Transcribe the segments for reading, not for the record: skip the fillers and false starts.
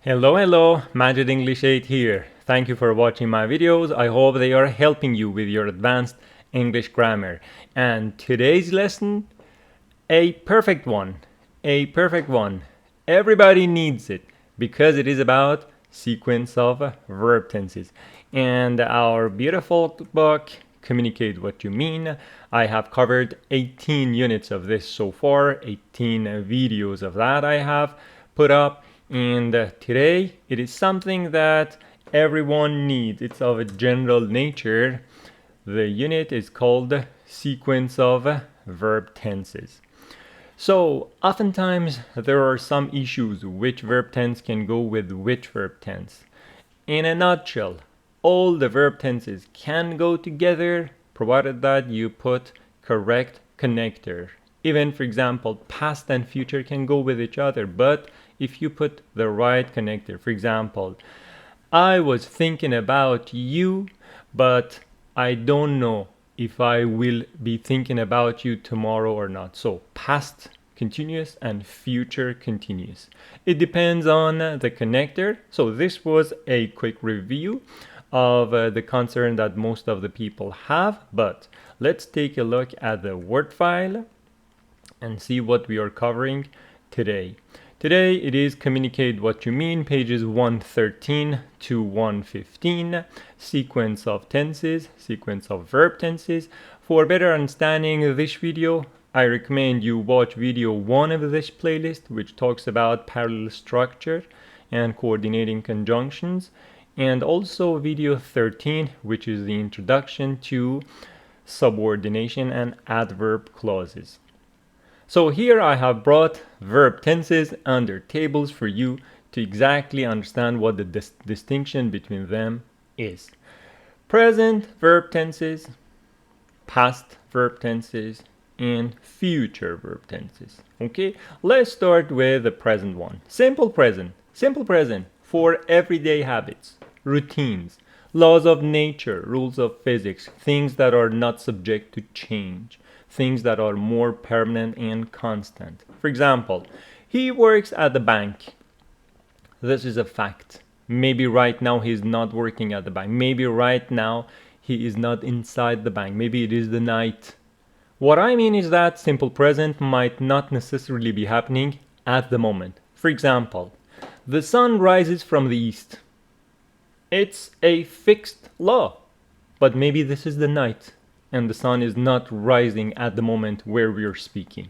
Hello, Magic English 8 here. Thank you for watching my videos. I hope they are helping you with your advanced English grammar. And today's lesson, a perfect one. A perfect one. Everybody needs it because it is about sequence of verb tenses. And our beautiful book, Communicate What You Mean. I have covered 18 units of this so far, 18 videos of that I have put up. And today it is something that everyone needs. It's of a general nature. The unit is called sequence of verb tenses. So oftentimes there are some issues which verb tense can go with which verb tense. In a nutshell, all the verb tenses can go together provided that you put correct connector. Even, for example, past and future can go with each other, but if you put the right connector, for example, I was thinking about you, but I don't know if I will be thinking about you tomorrow or not. So past continuous and future continuous. It depends on the connector. So this was a quick review of the concern that most of the people have, but let's take a look at the word file and see what we are covering today. Today it is Communicate What You Mean, pages 113 to 115, sequence of tenses, sequence of verb tenses. For better understanding this video, I recommend you watch video 1 of this playlist, which talks about parallel structure and coordinating conjunctions, and also video 13, which is the introduction to subordination and adverb clauses. So here I have brought verb tenses under tables for you to exactly understand what the distinction between them is. Present verb tenses, past verb tenses, and future verb tenses. Okay, let's start with the present one. Simple present for everyday habits, routines, laws of nature, rules of physics, things that are not subject to change, things that are more permanent and constant. For example, he works at the bank. This is a fact. Maybe right now he's not working at the bank. Maybe right now he is not inside the bank. Maybe it is the night. What I mean is that simple present might not necessarily be happening at the moment. For example, the sun rises from the east. It's a fixed law, but maybe this is the night and the sun is not rising at the moment where we're speaking.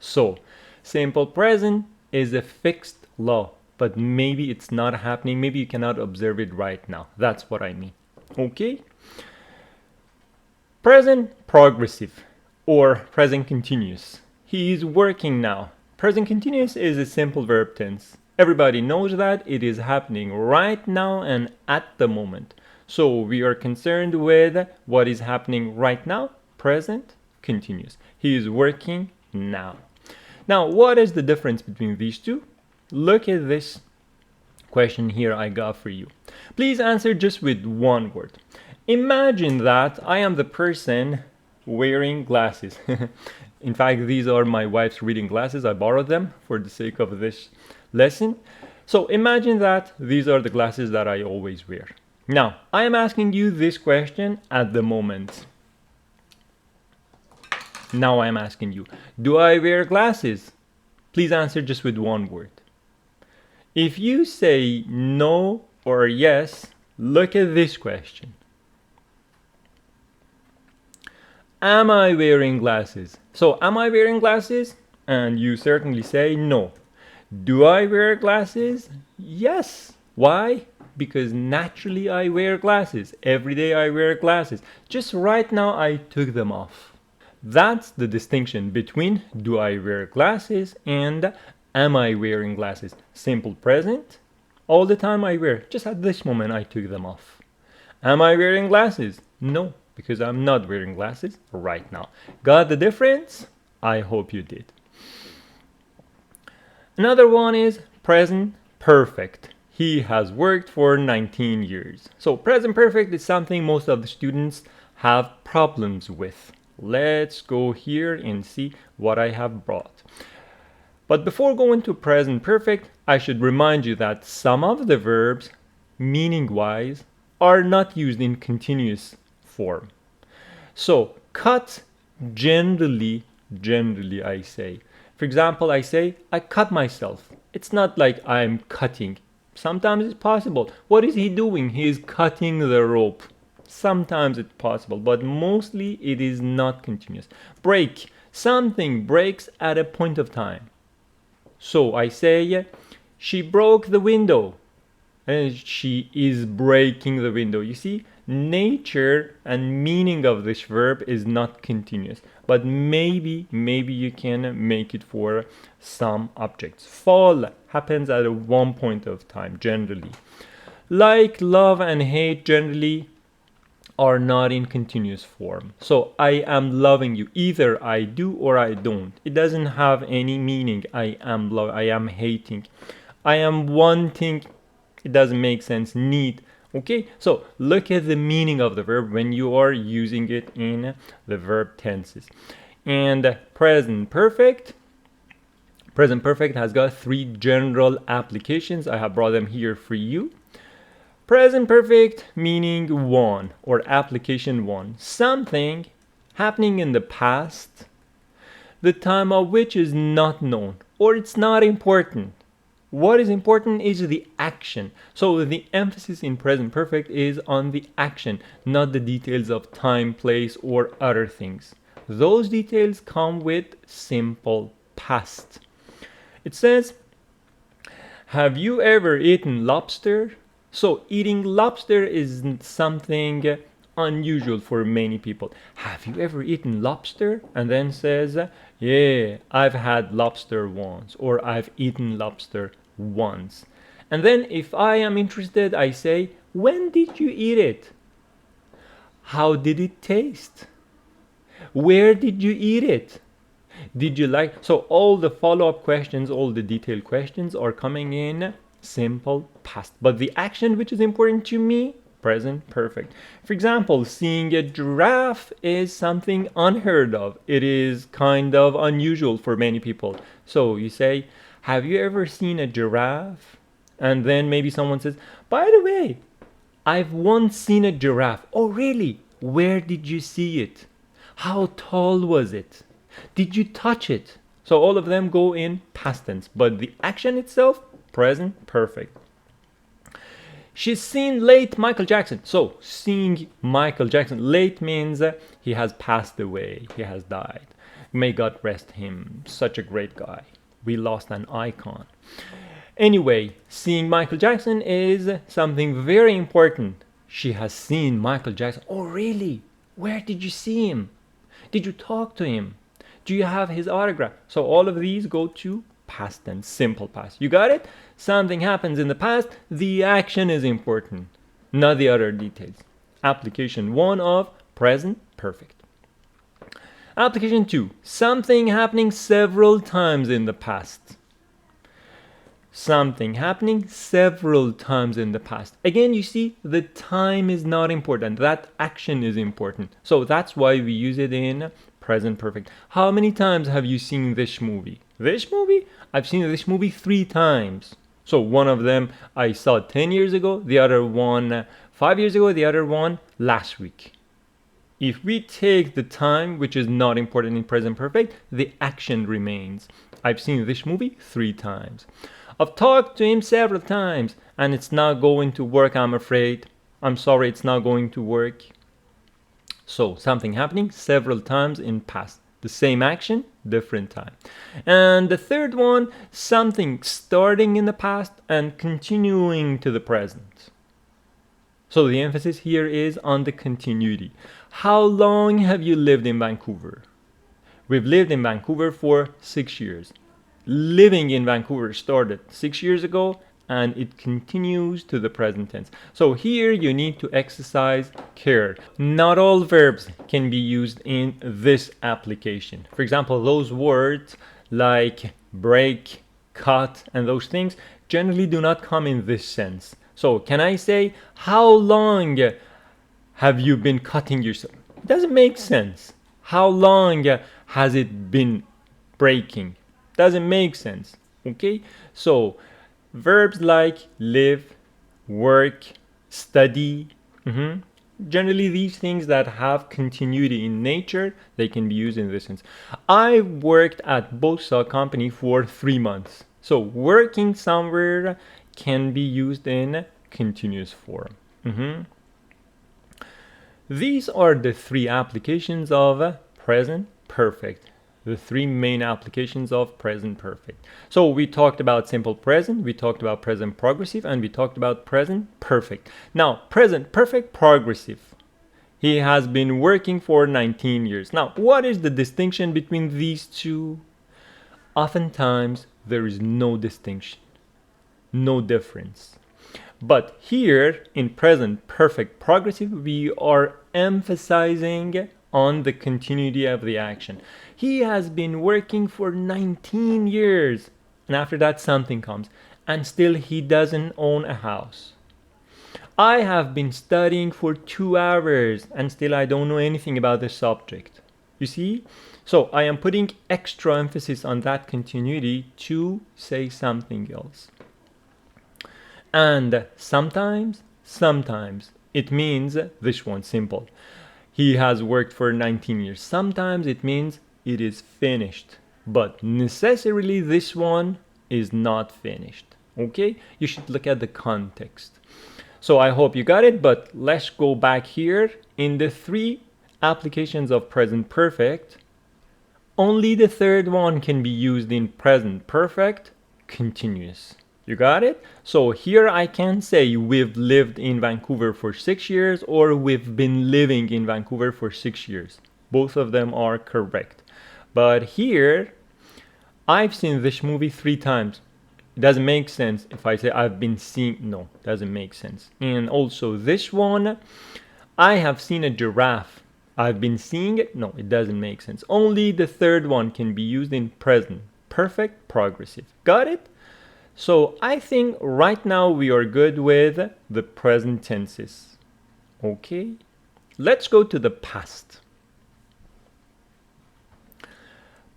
So, simple present is a fixed law, but maybe it's not happening. Maybe you cannot observe it right now. That's what I mean. Okay? Present progressive or present continuous. He is working now. Present continuous is a simple verb tense. Everybody knows that it is happening right now and at the moment. So we are concerned with what is happening right now, present continuous. He is working now. Now, what is the difference between these two? Look at this question here I got for you. Please answer just with one word. Imagine that I am the person wearing glasses. In fact, these are my wife's reading glasses. I borrowed them for the sake of this lesson. So imagine that these are the glasses that I always wear. Now, I am asking you this question at the moment. Now I am asking you, do I wear glasses? Please answer just with one word. If you say no or yes, look at this question. Am I wearing glasses? So, am I wearing glasses? And you certainly say no. Do I wear glasses? Yes. Why? Because naturally I wear glasses. Every day I wear glasses. Just right now I took them off. That's the distinction between do I wear glasses and am I wearing glasses. Simple present, all the time I wear. Just at this moment I took them off. Am I wearing glasses? No, because I'm not wearing glasses right now. Got the difference? I hope you did. Another one is present perfect. He has worked for 19 years. So present perfect is something most of the students have problems with. Let's go here and see what I have brought. But before going to present perfect, I should remind you that some of the verbs, meaning-wise, are not used in continuous form. So, cut, generally I say. For example, I say, I cut myself. It's not like I'm cutting. Sometimes it's possible. What is he doing? He is cutting the rope. Sometimes it's possible, but mostly it is not continuous. Break. Something breaks at a point of time. So I say, she broke the window. And she is breaking the window. You see, nature and meaning of this verb is not continuous. But maybe you can make it for some objects. Fall happens at one point of time, generally. Like, love, and hate generally are not in continuous form. So I am loving you. Either I do or I don't. It doesn't have any meaning. I am hating. I am wanting. It doesn't make sense. Need. Okay, so look at the meaning of the verb when you are using it in the verb tenses. And present perfect has got 3 general applications. I have brought them here for you. Present perfect meaning 1, or application 1, something happening in the past, the time of which is not known, or it's not important. What is important is the action. So the emphasis in present perfect is on the action, not the details of time, place, or other things. Those details come with simple past. It says, have you ever eaten lobster? So eating lobster is something unusual for many people. Have you ever eaten lobster? And then says, yeah, I've had lobster once, or I've eaten lobster once. And then if I am interested, I say, when did you eat it? How did it taste? Where did you eat it? Did you like? So all the follow-up questions, all the detailed questions are coming in simple past. But the action which is important to me, present perfect. For example, seeing a giraffe is something unheard of. It is kind of unusual for many people. So you say, have you ever seen a giraffe? And then maybe someone says, by the way, I've once seen a giraffe. Oh, really? Where did you see it? How tall was it? Did you touch it? So all of them go in past tense, but the action itself, present perfect. She's seen late Michael Jackson. So seeing Michael Jackson, late means he has passed away, he has died. May God rest him, such a great guy. We lost an icon. Anyway, seeing Michael Jackson is something very important. She has seen Michael Jackson. Oh, really? Where did you see him? Did you talk to him? Do you have his autograph? So all of these go to past tense, simple past. You got it? Something happens in the past, the action is important, not the other details. Application 1 of present perfect. Application 2, something happening several times in the past. Something happening several times in the past. Again, you see, the time is not important. That action is important. So that's why we use it in present perfect. How many times have you seen this movie? This movie? I've seen this movie 3 times. So one of them I saw 10 years ago, the other one 5 years ago, the other one last week. If we take the time, which is not important in present perfect, the action remains. I've seen this movie 3 times. I've talked to him several times, and it's not going to work, I'm afraid. I'm sorry, it's not going to work. So, something happening several times in past. The same action, different time. And the third one, something starting in the past and continuing to the present. So the emphasis here is on the continuity. How long have you lived in Vancouver? We've lived in Vancouver for 6 years. Living in Vancouver started 6 years ago and it continues to the present tense. So here you need to exercise care. Not all verbs can be used in this application. For example, those words like break, cut, and those things generally do not come in this sense. So can I say, how long have you been cutting yourself? It doesn't make sense. How long has it been breaking? Doesn't make sense. Okay? So Verbs like live, work, study, generally these things that have continuity in nature, they can be used in this sense. I worked at Bosa company for 3 months. So working somewhere can be used in continuous form. These are the three applications of present perfect. The three main applications of present perfect. So we talked about simple present, we talked about present progressive, and we talked about present perfect. Now, present perfect progressive. He has been working for 19 years. Now, what is the distinction between these two? Oftentimes, there is no distinction, no difference. But here in present perfect progressive, we are emphasizing on the continuity of the action. He has been working for 19 years, and after that something comes, and still he doesn't own a house. I have been studying for 2 hours, and still I don't know anything about the subject. You see? So I am putting extra emphasis on that continuity to say something else. And sometimes it means this one, simple. He has worked for 19 years. Sometimes it means it is finished. But necessarily this one is not finished. Okay? You should look at the context. So I hope you got it, but let's go back here. In the three applications of present perfect, only the third one can be used in present perfect continuous. You got it? So here I can say we've lived in Vancouver for 6 years, or we've been living in Vancouver for 6 years. Both of them are correct. But here, I've seen this movie 3 times. It doesn't make sense if I say I've been seeing. No, doesn't make sense. And also this one, I have seen a giraffe. I've been seeing it. No, it doesn't make sense. Only the third one can be used in present perfect progressive. Got it? So I think right now we are good with the present tenses. Okay, let's go to the past.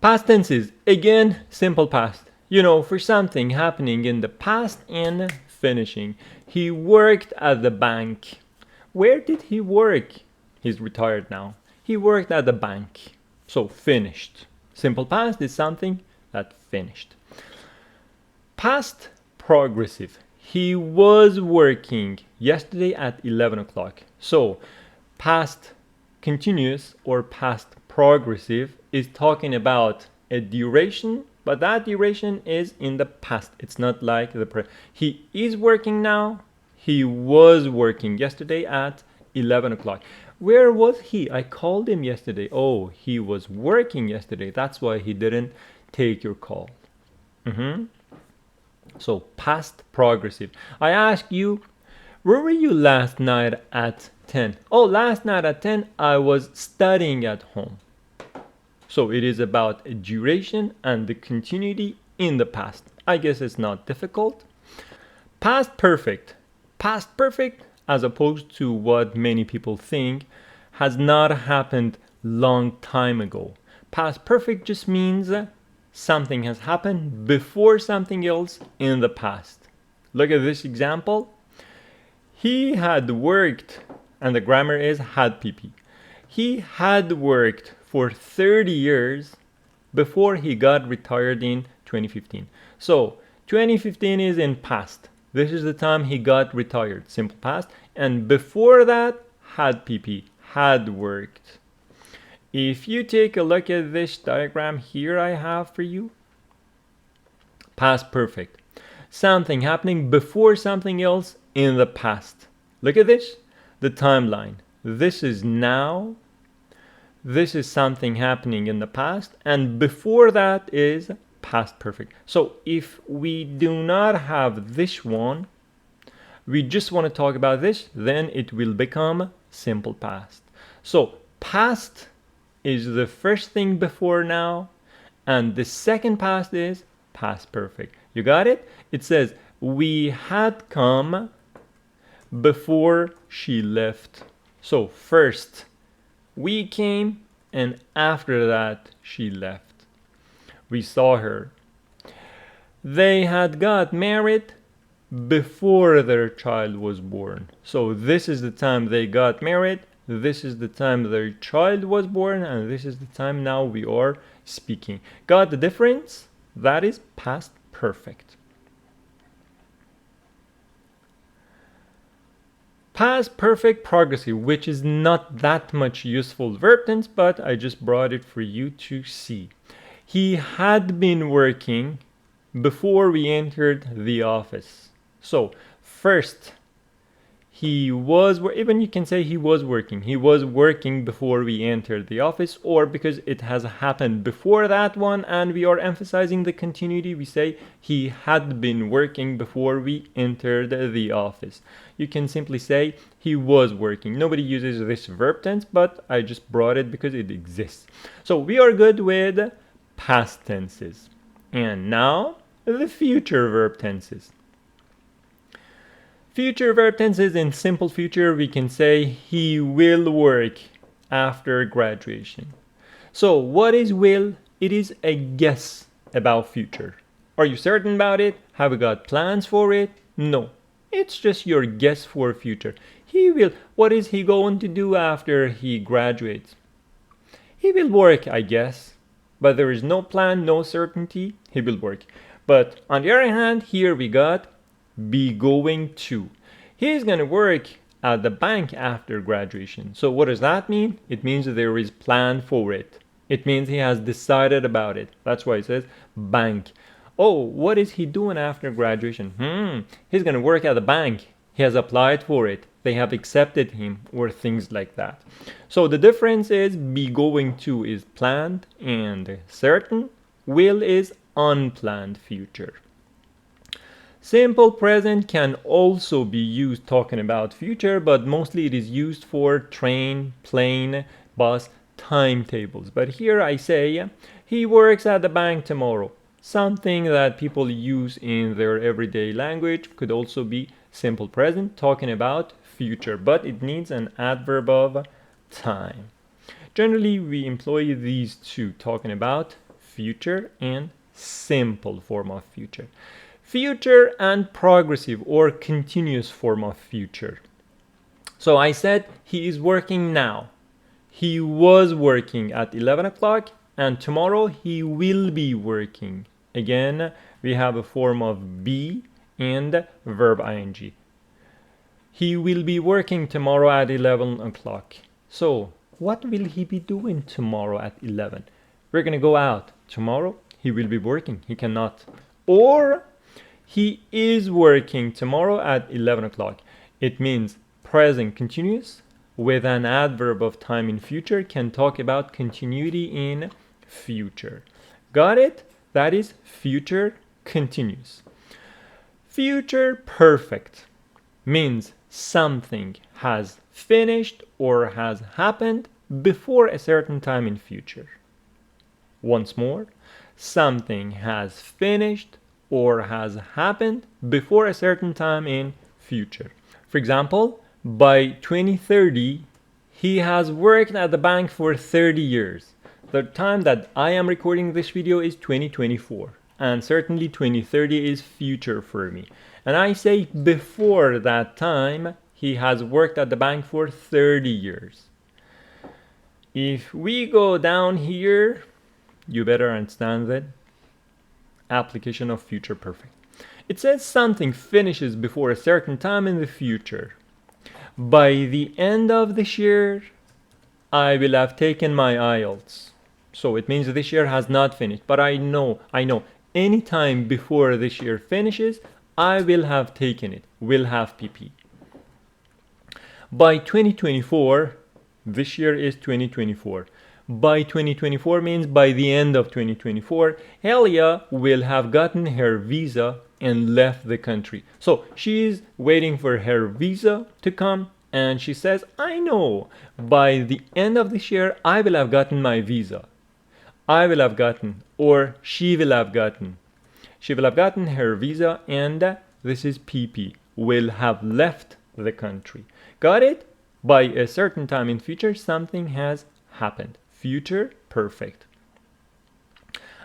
Past tenses, again, simple past. You know, for something happening in the past and finishing. He worked at the bank. Where did he work? He's retired now. He worked at the bank. So finished. Simple past is something that finished. Past progressive. He was working yesterday at 11 o'clock. So past continuous or past progressive is talking about a duration, but that duration is in the past. It's not like the he is working now. He was working yesterday at 11 o'clock. Where was he? I called him yesterday. Oh, he was working yesterday. That's why he didn't take your call. So past progressive. I ask you, where were you last night at 10? Oh, last night at 10, I was studying at home. So it is about a duration and the continuity in the past. I guess it's not difficult. Past perfect. Past perfect, as opposed to what many people think, has not happened long time ago. Past perfect just means something has happened before something else in the past. Look at this example. He had worked, and the grammar is had pp. He had worked for 30 years before he got retired in 2015. So 2015 is in past. This is the time he got retired, simple past. And before that, had pp, had worked. If you take a look at this diagram here I have for you, past perfect. Something happening before something else in the past. Look at this, the timeline. This is now. This is something happening in the past, and before that is past perfect. So if we do not have this one, we just want to talk about this, then it will become simple past. So past is the first thing before now, and the second past is past perfect. You got it? It says, we had come before she left. So first, we came, and after that, she left. We saw her. They had got married before their child was born. So this is the time they got married, this is the time their child was born, and this is the time now we are speaking. Got the difference? That is past perfect. Past perfect progressive, which is not that much useful verb tense, but I just brought it for you to see. He had been working before we entered the office. So first, he was, even you can say he was working. He was working before we entered the office, or because it has happened before that one and we are emphasizing the continuity, we say he had been working before we entered the office. You can simply say he was working. Nobody uses this verb tense, but I just brought it because it exists. So we are good with past tenses. And now the future verb tenses. Future verb tenses, in simple future, we can say he will work after graduation. So what is will? It is a guess about future. Are you certain about it? Have you got plans for it? No. It's just your guess for future. He will. What is he going to do after he graduates? He will work, I guess. But there is no plan, no certainty. He will work. But on the other hand, here we got be going to. He's going to work at the bank after graduation. So what does that mean? It means that there is plan for it. It means he has decided about it. That's why it says bank. Oh, what is he doing after graduation? He's going to work at the bank. He has applied for it. They have accepted him, or things like that. So the difference is be going to is planned and certain. Will is unplanned future. Simple present can also be used talking about future, but mostly it is used for train, plane, bus, timetables. But here I say he works at the bank tomorrow. Something that people use in their everyday language could also be simple present talking about future, but it needs an adverb of time. Generally, we employ these two talking about future and simple form of future. Future and progressive or continuous form of future. So I said he is working now. He was working at 11 o'clock and tomorrow he will be working. Again, we have a form of be and verb ing. He will be working tomorrow at 11 o'clock. So what will he be doing tomorrow at 11? We're going to go out. Tomorrow he will be working. He cannot. Or he is working tomorrow at 11 o'clock. It means present continuous with an adverb of time in future can talk about continuity in future. Got it? That is future continuous. Future perfect means something has finished or has happened before a certain time in future. Once more, something has finished or has happened before a certain time in future. For example, by 2030, he has worked at the bank for 30 years. The time that I am recording this video is 2024, and certainly 2030 is future for me. And I say before that time, he has worked at the bank for 30 years. If we go down here, you better understand that application of future perfect. It says something finishes before a certain time in the future. By the end of this year, I will have taken my IELTS. So it means this year has not finished, but I know any time before this year finishes, I will have taken it, will have PP. By 2024, this year is 2024. By 2024 means by the end of 2024, Helia will have gotten her visa and left the country. So she's waiting for her visa to come and she says, I know by the end of this year, I will have gotten my visa. I will have gotten, or she will have gotten. She will have gotten her visa and this is PP, will have left the country. Got it? By a certain time in future, something has happened. Future perfect.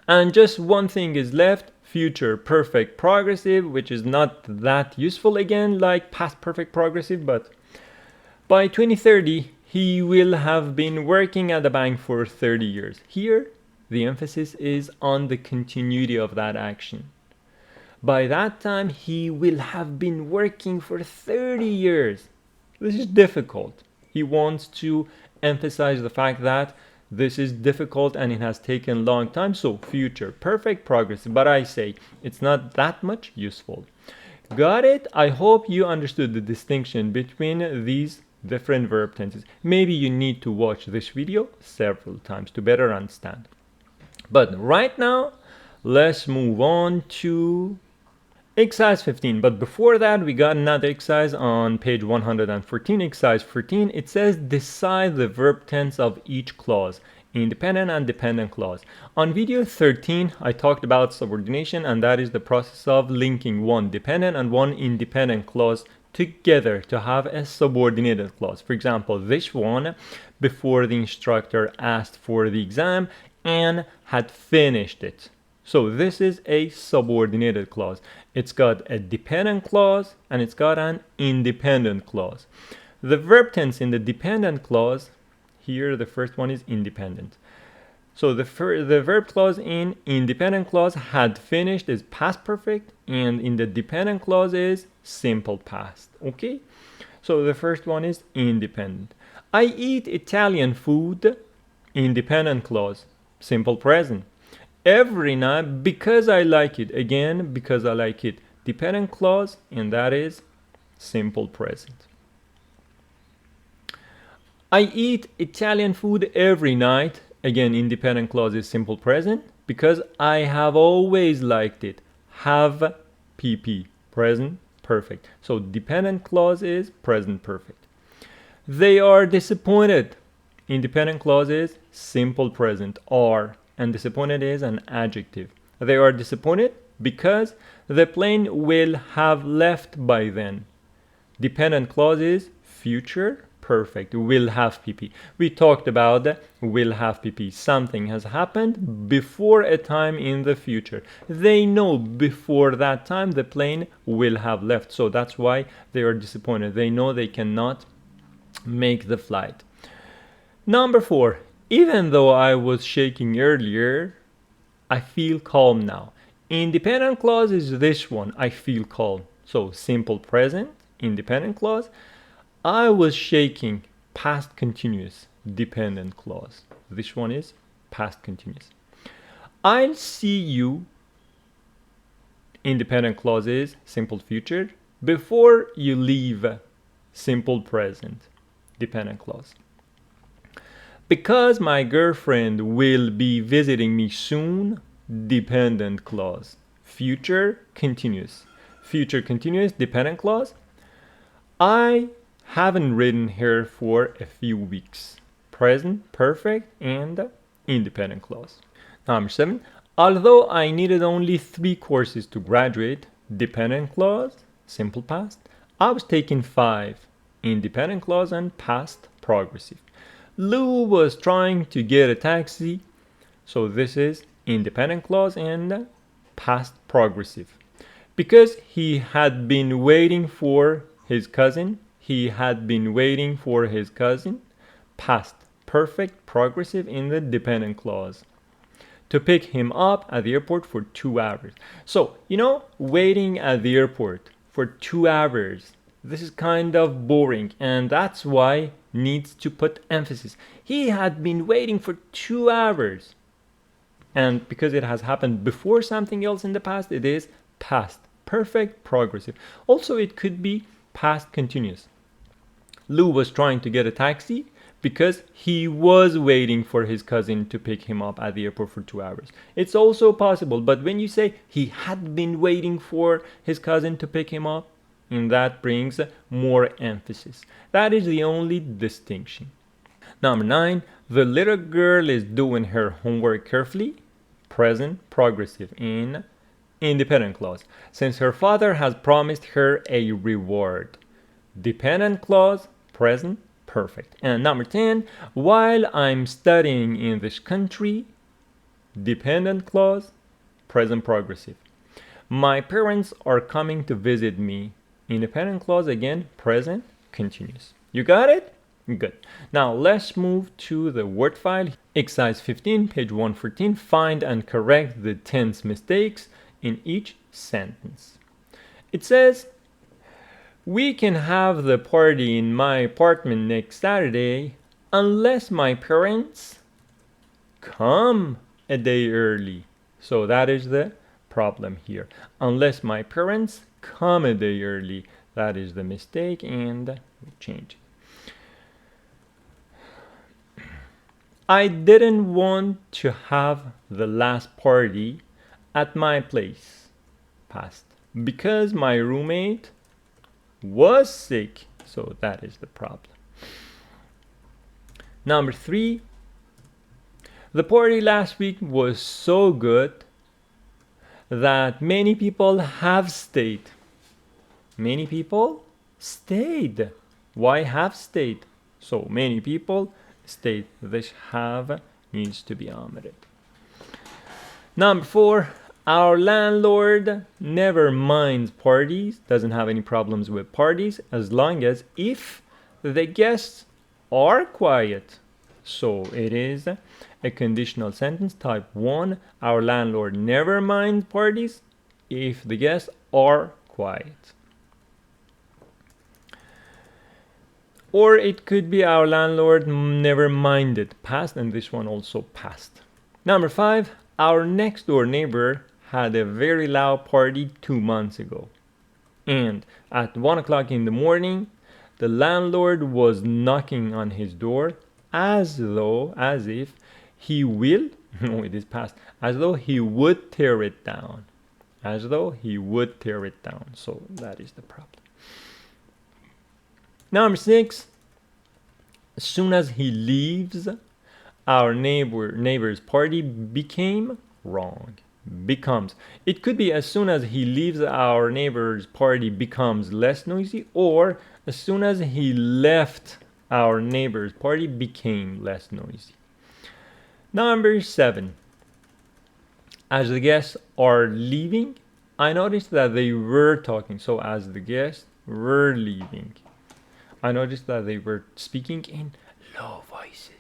And just one thing is left, future perfect progressive, which is not that useful again like past perfect progressive, but by 2030 he will have been working at the bank for 30 years. Here the emphasis is on the continuity of that action. By that time he will have been working for 30 years. This is difficult. He wants to emphasize the fact that this is difficult and it has taken a long time, so future perfect progressive, but I say it's not that much useful. Got it? I hope you understood the distinction between these different verb tenses. Maybe you need to watch this video several times to better understand. But right now, let's move on to exercise 15. But before that, we got another exercise on page 114, exercise 14. It says decide the verb tense of each clause, independent and dependent clause. On video 13, I talked about subordination, and that is the process of linking one dependent and one independent clause together to have a subordinated clause. For example, this one, before the instructor asked for the exam and had finished it. So this is a subordinated clause. It's got a dependent clause and it's got an independent clause. The verb tense in the dependent clause, here the first one is independent. So the verb clause in independent clause had finished is past perfect, and in the dependent clause is simple past. Okay? So the first one is independent. I eat Italian food, independent clause, simple present. Every night because I like it. Again, because I like it. Dependent clause, and that is simple present. I eat Italian food every night. Again, independent clause is simple present because I have always liked it. Have PP, present perfect. So dependent clause is present perfect. They are disappointed. Independent clause is simple present, are, and disappointed is an adjective. They are disappointed because the plane will have left by then. Dependent clause is future perfect, will have PP. We talked about will have PP. Something has happened before a time in the future. They know before that time the plane will have left. So that's why they are disappointed. They know they cannot make the flight. Number 4. Even though I was shaking earlier, I feel calm now. Independent clause is this one, I feel calm. So simple present, independent clause. I was shaking, past continuous, dependent clause. This one is past continuous. I'll see you, independent clause is simple future. Before you leave, simple present, dependent clause. Because my girlfriend will be visiting me soon, dependent clause. Future continuous. Future continuous, dependent clause. I haven't ridden her for a few weeks. Present perfect and independent clause. Number 7. Although I needed only 3 courses to graduate, dependent clause, simple past. I was taking 5, independent clause and past progressive. Lou was trying to get a taxi, so this is independent clause and past progressive. Because he had been waiting for his cousin, he had been waiting for his cousin, past perfect progressive in the dependent clause, to pick him up at the airport for 2 hours. So, waiting at the airport for 2 hours, this is kind of boring, and that's why needs to put emphasis. He had been waiting for 2 hours. And because it has happened before something else in the past, it is past perfect progressive. Also, it could be past continuous. Lou was trying to get a taxi because he was waiting for his cousin to pick him up at the airport for 2 hours. It's also possible, but when you say he had been waiting for his cousin to pick him up, and that brings more emphasis. That is the only distinction. Number 9, the little girl is doing her homework carefully, present progressive in independent clause, since her father has promised her a reward. Dependent clause, present perfect. And number 10, while I'm studying in this country, dependent clause, present progressive. My parents are coming to visit me. Independent clause again, present, continuous. You got it? Good. Now let's move to the word file. Exercise 15, page 114. Find and correct the tense mistakes in each sentence. It says, we can have the party in my apartment next Saturday unless my parents come a day early. So that is the problem here. Unless my parents come a day early. That is the mistake, and we change it. I didn't want to have the last party at my place, past, because my roommate was sick. So that is the problem. Number 3, the party last week was so good that many people have stayed. Many people stayed. Why have stayed? So many people stayed. This have needs to be omitted. Number 4, our landlord never minds parties, doesn't have any problems with parties as long as if the guests are quiet. So it is a conditional sentence type 1. Our landlord never minds parties if the guests are quiet. Or it could be our landlord never minded, past, and this one also past. Number 5, our next door neighbor had a very loud party 2 months ago. And at 1 o'clock in the morning, the landlord was knocking on his door as if he will, no, it is past, as though he would tear it down. As though he would tear it down. So that is the problem. Number 6, as soon as he leaves, our neighbor's party became wrong. Becomes. It could be as soon as he leaves, our neighbor's party becomes less noisy, or as soon as he left, our neighbor's party became less noisy. Number 7, as the guests are leaving, I noticed that they were talking. So as the guests were leaving, I noticed that they were speaking in low voices.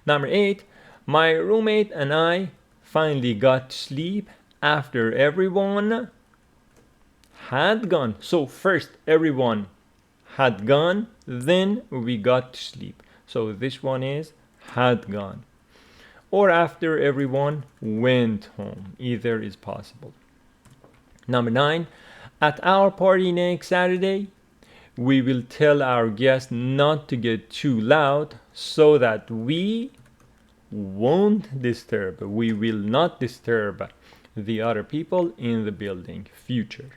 Number 8, my roommate and I finally got to sleep after everyone had gone. So first everyone had gone, then we got to sleep. So this one is had gone. Or after everyone went home. Either is possible. Number 9, at our party next Saturday, we will tell our guests not to get too loud so that we won't disturb. We will not disturb the other people in the building. Future.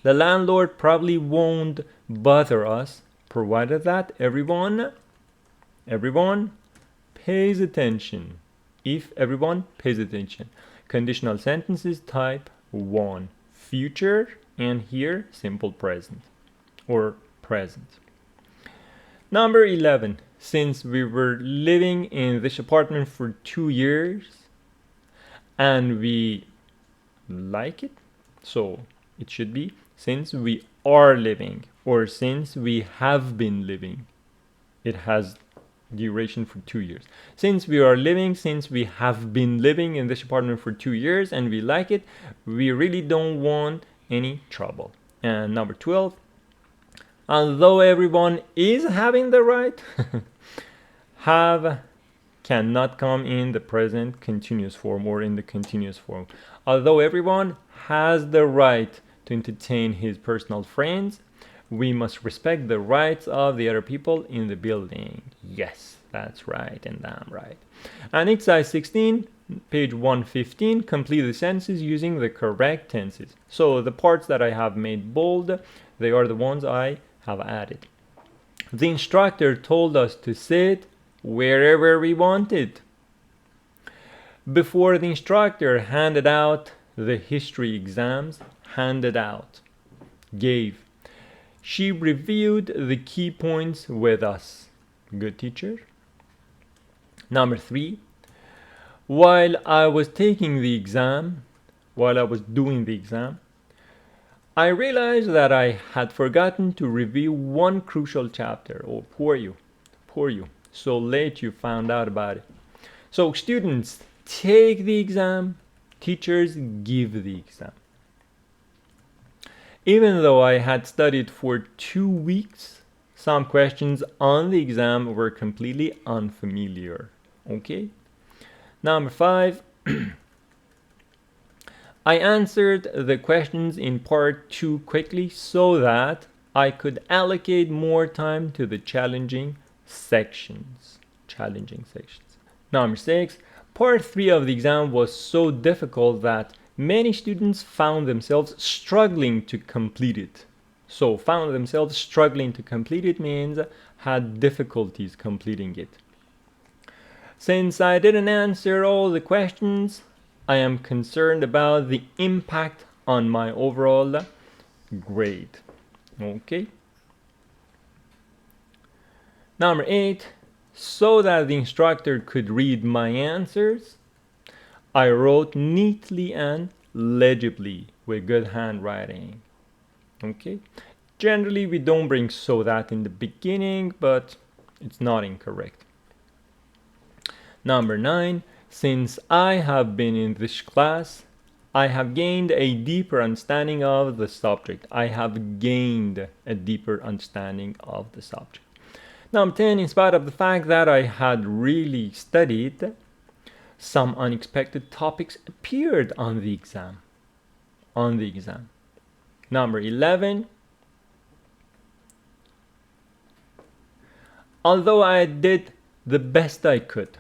The landlord probably won't bother us, provided that everyone pays attention. If everyone pays attention. Conditional sentences type 1. Future, and here simple present or present. Number 11. Since we were living in this apartment for 2 years and we like it, so it should be since we are living or since we have been living. It has duration for 2 years. Since we are living, since we have been living in this apartment for 2 years and we like it, we really don't want any trouble. And number 12, although everyone is having the right, have cannot come in the present continuous form or in the continuous form. Although everyone has the right to entertain his personal friends, we must respect the rights of the other people in the building. Yes, that's right, and damn right. And exercise 16, page 115, complete the sentences using the correct tenses. So the parts that I have made bold, they are the ones I have added. The instructor told us to sit wherever we wanted. Before the instructor handed out the history exams, handed out, gave. She reviewed the key points with us. Good teacher. Number 3, While I was taking the exam, while I was doing the exam, I realized that I had forgotten to review one crucial chapter. Oh, poor you, poor you. So late you found out about it. So students take the exam, teachers give the exam. Even though I had studied for 2 weeks, some questions on the exam were completely unfamiliar. Okay? Number 5. I answered the questions in part 2 quickly so that I could allocate more time to the challenging sections. Number 6. Part 3 of the exam was so difficult that many students found themselves struggling to complete it. So found themselves struggling to complete it means had difficulties completing it. Since I didn't answer all the questions, I am concerned about the impact on my overall grade. Okay. Number 8, so that the instructor could read my answers, I wrote neatly and legibly with good handwriting. Okay. Generally, we don't bring so that in the beginning, but it's not incorrect. Number 9, since I have been in this class, I have gained a deeper understanding of the subject. I have gained a deeper understanding of the subject. Number 10, in spite of the fact that I had really studied, some unexpected topics appeared on the exam. Number 11, although I did the best I could,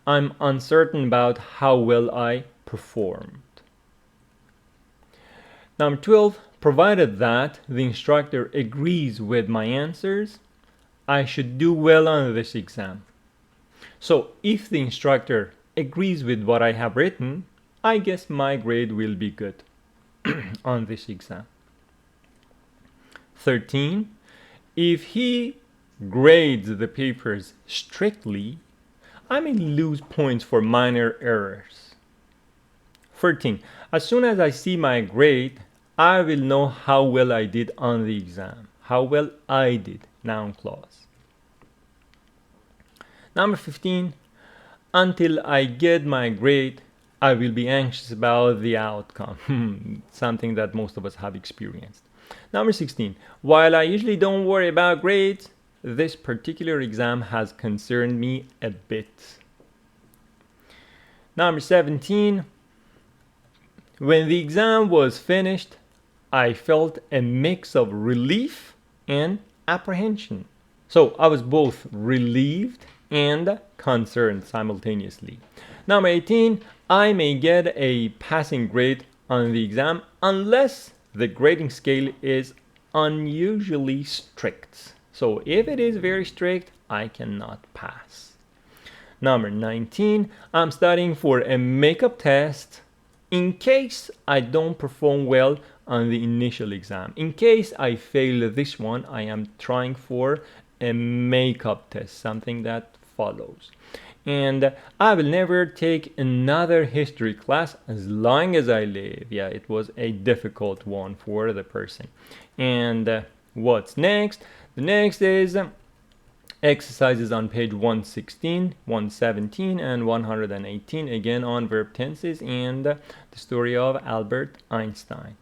I'm uncertain about how well I performed. Number 12, provided that the instructor agrees with my answers, I should do well on this exam. So if the instructor agrees with what I have written, I guess my grade will be good on this exam. 13, if he grades the papers strictly, I may lose points for minor errors. 14, as soon as I see my grade, I will know how well I did on the exam. How well I did, noun clause. Number 15, until I get my grade, I will be anxious about the outcome. Something that most of us have experienced. Number 16, while I usually don't worry about grades, this particular exam has concerned me a bit. Number 17, when the exam was finished, I felt a mix of relief and apprehension. So I was both relieved and concerned simultaneously. Number 18, I may get a passing grade on the exam unless the grading scale is unusually strict. So if it is very strict, I cannot pass. Number 19, I'm studying for a makeup test in case I don't perform well on the initial exam. In case I fail this one, I am trying for a makeup test, something that follows. And I will never take another history class as long as I live. Yeah, it was a difficult one for the person. And what's next? The next is exercises on page 116, 117, and 118, again on verb tenses and the story of Albert Einstein.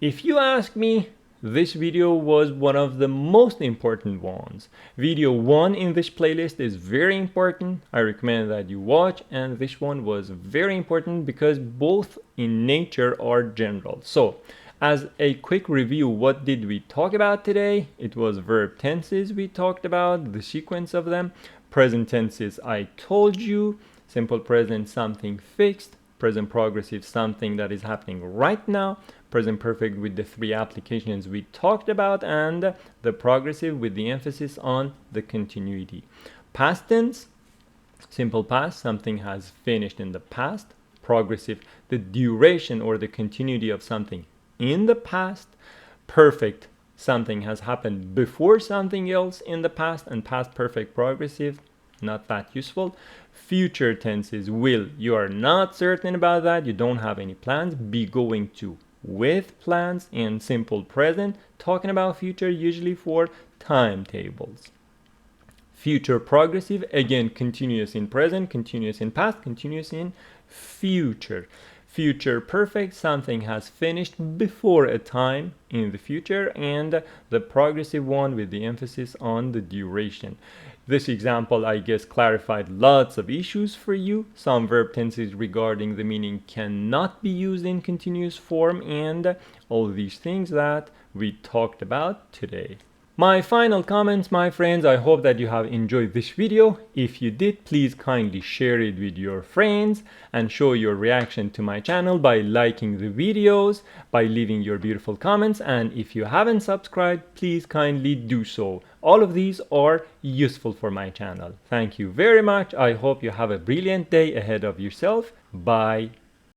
If you ask me, this video was one of the most important ones. Video 1 in this playlist is very important. I recommend that you watch, and this one was very important because both in nature are general. So, as a quick review, what did we talk about today? It was verb tenses we talked about, the sequence of them. Present tenses, I told you. Simple present, something fixed. Present progressive, something that is happening right now. Present perfect with the 3 applications we talked about, and the progressive with the emphasis on the continuity. Past tense, simple past, something has finished in the past. Progressive, the duration or the continuity of something in the past. Perfect, something has happened before something else in the past, and past perfect progressive, not that useful. Future tense is will. You are not certain about that. You don't have any plans. Be going to with plans. And simple present, talking about future, usually for timetables. Future progressive, again, continuous in present, continuous in past, continuous in future. Future perfect, something has finished before a time in the future, and the progressive one with the emphasis on the duration. This example, I guess, clarified lots of issues for you. Some verb tenses regarding the meaning cannot be used in continuous form, and all these things that we talked about today. My final comments, my friends, I hope that you have enjoyed this video. If you did, please kindly share it with your friends and show your reaction to my channel by liking the videos, by leaving your beautiful comments, and if you haven't subscribed, please kindly do so. All of these are useful for my channel. Thank you very much. I hope you have a brilliant day ahead of yourself. Bye.